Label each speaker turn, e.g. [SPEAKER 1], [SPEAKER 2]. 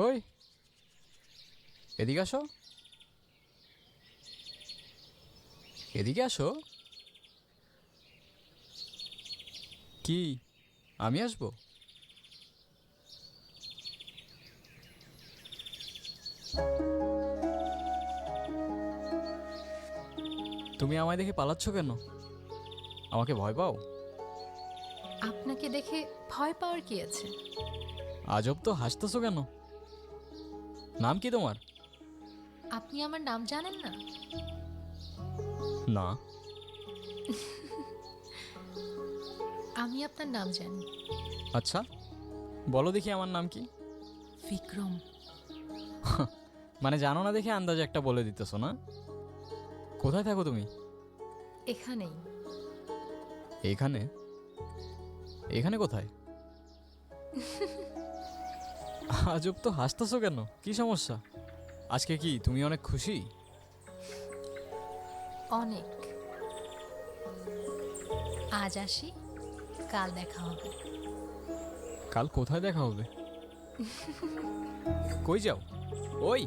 [SPEAKER 1] ওই এদিকে আসো, এদিকে আসো। কি আমি আসবো? তুমি আমায় দেখে পালাচ্ছ কেন? আমাকে ভয় পাও?
[SPEAKER 2] আপনাকে দেখে ভয় পাওয়ার কি আছে?
[SPEAKER 1] আজব তো, হাসতেছো কেন? নাম কি তোমার?
[SPEAKER 2] আপনি আমার নাম জানেন না?
[SPEAKER 1] না।
[SPEAKER 2] আমি আপনার নাম জানি।
[SPEAKER 1] আচ্ছা, বলো দেখি আমার নাম কি?
[SPEAKER 2] বিক্রম।
[SPEAKER 1] মানে জানো না দেখে আন্দাজে একটা বলে দিতেছো না? কোথায় থাকো তুমি?
[SPEAKER 2] এখানেই।
[SPEAKER 1] এখানে? এখানে কোথায়? আজব তো, হাসতেছো কেন? কি সমস্যা? আজকে কি তুমি অনেক খুশি?
[SPEAKER 2] অনেক। আজ আসি, কাল দেখা হবে।
[SPEAKER 1] কাল কোথায় দেখা হবে? কই যাও? ওই